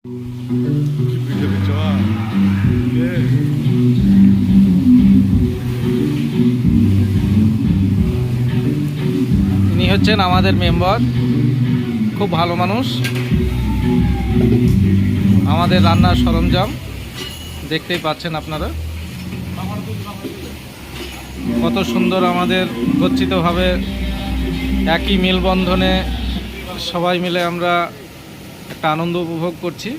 ইনি হচ্ছেন আমাদের মেম্বার, খুব ভালো মানুষ। আমাদের রান্নার সরঞ্জাম দেখতেই পাচ্ছেন আপনারা, কত সুন্দর আমাদের গচ্ছিতভাবে একই মেলবন্ধনে সবাই মিলে আমরা একটা আনন্দ উপভোগ করছি।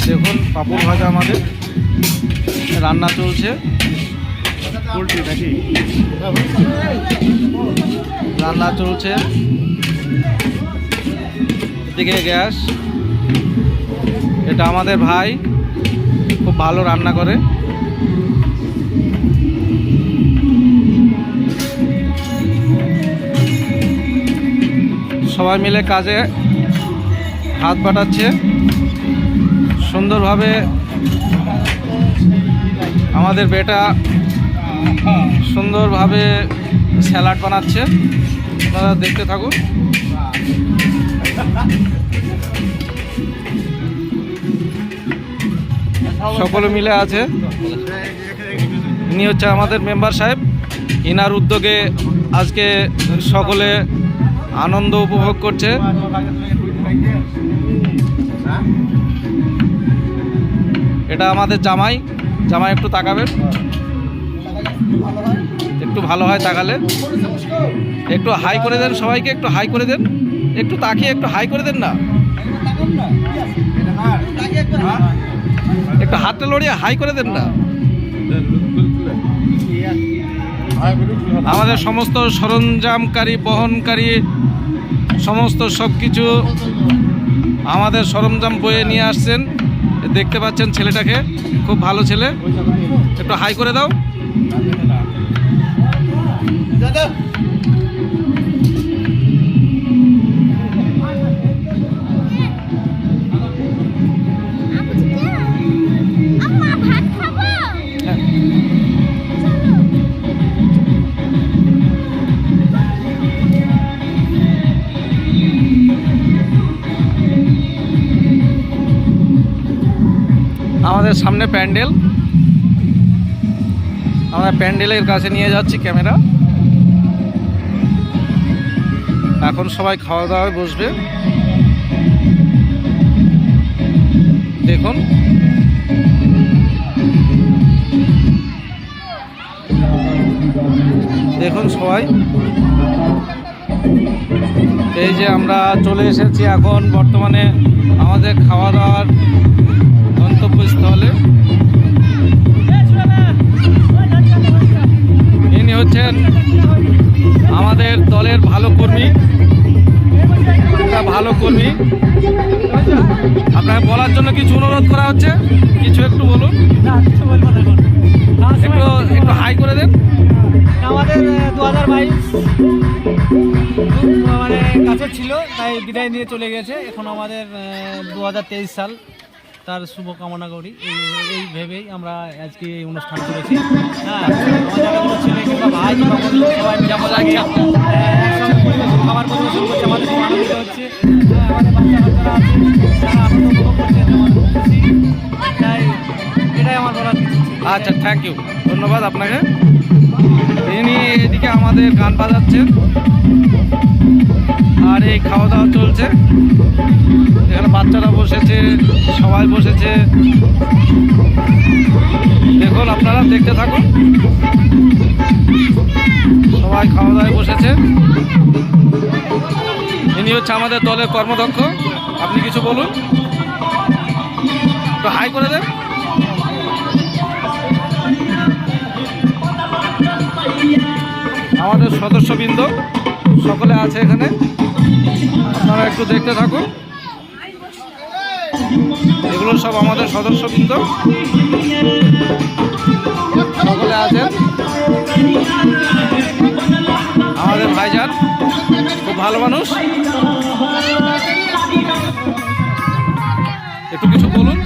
দেখুন পাপড় ভাজা আমাদের রান্না চলছে, রান্না চলছে, এদিকে গ্যাস। এটা আমাদের ভাই, খুব ভালো রান্না করে। সবাই মিলে কাজে হাত বাটাচ্ছে সুন্দরভাবে। আমাদের বেটা সুন্দরভাবে স্যালাড বানাচ্ছে, আপনারা দেখতে থাকুন। সকলে মিলে আছে। ইনি হচ্ছে আমাদের মেম্বার সাহেব, ইনার উদ্যোগে আজকে সকলে আনন্দ উপভোগ করছে। এটা আমাদের জামাই, জামাই একটু তাকাবেন, একটু ভালো হয় তাকালে। একটু হাই করে দেন সবাইকে, একটু হাই করে দেন, একটু তাকিয়ে একটু হাই করে দেন না, একটু হাতটা লড়িয়ে হাই করে দেন না। আমাদের সমস্ত সরঞ্জামকারী, বহনকারী, সমস্ত সব কিছু আমাদের সরঞ্জাম বয়ে নিয়ে আসছেন। দেখতে পাচ্ছেন ছেলেটাকে, খুব ভালো ছেলে। একটু হাই করে দাও। আমাদের সামনে প্যান্ডেল, আমরা প্যান্ডেলের কাছে নিয়ে যাচ্ছি ক্যামেরা। এখন সবাই খাওয়া দাওয়ায় বসবে। দেখুন দেখুন সবাই, এই যে আমরা চলে এসেছি এখন বর্তমানে আমাদের খাওয়া দাওয়ার গন্তব্যস্থলে। ইনি হচ্ছেন আমাদের দলের ভালো কর্মী, ভালো কর্মী। আপনাকে বলার জন্য কিছু অনুরোধ করা হচ্ছে, কিছু একটু বলুন। একটু হাই করে দেন। আমাদের 2022 মানে কাছে ছিল, তাই বিদায় নিয়ে চলে গেছে। এখন আমাদের 2023 সাল, তার শুভকামনা করি। এই ভেবেই আমরা আজকে এই অনুষ্ঠান করেছি। হ্যাঁ, আমাদের কোনো ছেলে কিংবা ভাই কিংবা বন্ধু সবাই মিলে আমরা একসঙ্গে পরিবেশন, খাবার পরিবেশন করছে, আমাদের খুব আনন্দিত হচ্ছে। আমাদের বাচ্চা কাচ্চারা আছে, তারা আনন্দ উপভোগ করছে, তাই এটাই আমার বলার কিছু। আচ্ছা, থ্যাংক ইউ, ধন্যবাদ আপনাকে। ইনি এদিকে আমাদের গান বাজাচ্ছেন আর এই খাওয়া দাওয়া চলছে। এখানে বাচ্চারা বসেছে, সবাই বসেছে। দেখুন, আপনারা দেখতে থাকুন। সবাই খাওয়া দাওয়ায় বসেছে। ইনি হচ্ছে আমাদের দলের কর্মদক্ষ। আপনি কিছু বলুন, একটু হাই করে দেন। আমাদের সদস্যবৃন্দ সকলে আছে এখানে, আপনারা একটু দেখতে থাকুন। এগুলো সব আমাদের সদস্যবৃন্দ সকলে আছেন। আমাদের ভাইজান খুব ভালো মানুষ। একটু কিছু বলুন।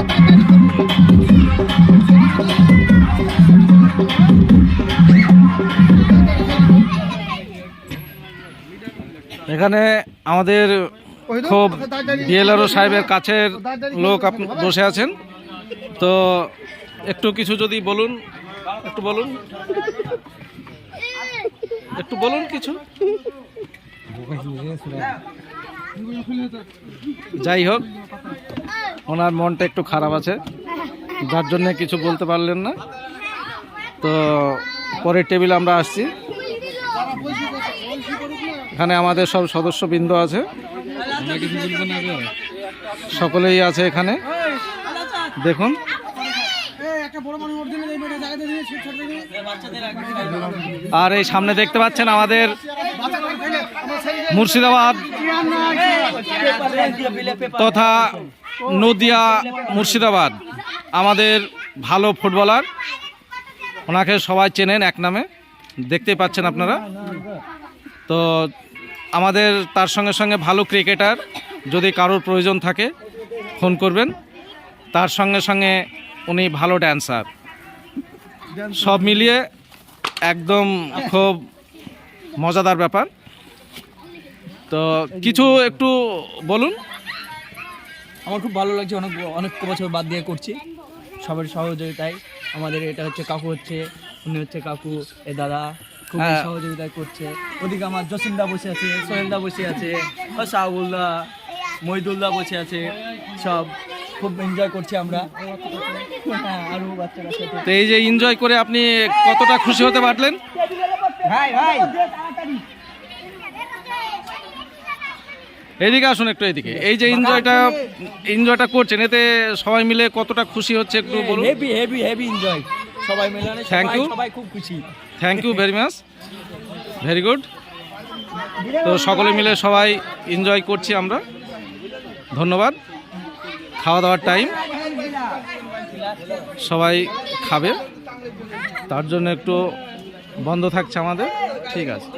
এখানে আমাদের খুব বিএলআরও সাহেবের কাছের লোক বসে আছেন, তো একটু কিছু যদি বলুন, একটু বলুন কিছু। যাই হোক, ওনার মনটা একটু খারাপ আছে, যার জন্য কিছু বলতে পারলেন না। তো পরের টেবিলে আমরা আসছি। এখানে আমাদের সব সদস্যবৃন্দ আছে, সকলেই আছে এখানে। দেখুন, আর এই সামনে দেখতে পাচ্ছেন আমাদের মুর্শিদাবাদ তথা নদিয়া মুর্শিদাবাদ আমাদের ভালো ফুটবলার, ওনাকে সবাই চেনেন এক নামে, দেখতে পাচ্ছেন আপনারা। তো আমাদের তার সঙ্গে সঙ্গে ভালো ক্রিকেটার, যদি কারোর প্রয়োজন থাকে ফোন করবেন। তার সঙ্গে সঙ্গে উনি ভালো ড্যান্সার, সব মিলিয়ে একদম খুব মজাদার ব্যাপার। তো কিছু একটু বলুন। আমার খুব ভালো লাগছে, অনেক বছর বাদ দিয়ে করছি সবার সহযোগিতায়। আমাদের এটা হচ্ছে কাকু, উনি হচ্ছে কাকু, এ দাদা খুব সহযোগিতায় করছে। ওদিকে আমার জসিমদা বসে আছে, সোহেলদা বসে আছে, শাহুল্লাহ, মহিদুল্লাহ বসে আছে, সব খুব এনজয় করছি আমরা। হ্যাঁ, আরও বাচ্চারা। তো এই যে এনজয় করে আপনি কতটা খুশি হতে পারলেন? এদিকে আসুন একটু, এদিকে। এই যে এনজয়টা করছেন, এতে সবাই মিলে কতটা খুশি হচ্ছে একটু বলুন। হেভি এনজয়, সবাই মিলে। থ্যাংক ইউ, সবাই খুব খুশি। Thank you very much, very good. তো সকলে মিলে সবাই এনজয় করছি আমরা। ধন্যবাদ। খাওয়া দাওয়ার টাইম, সবাই খাবে, তার জন্য একটু বন্ধ থাকছে আমাদের। ঠিক আছে।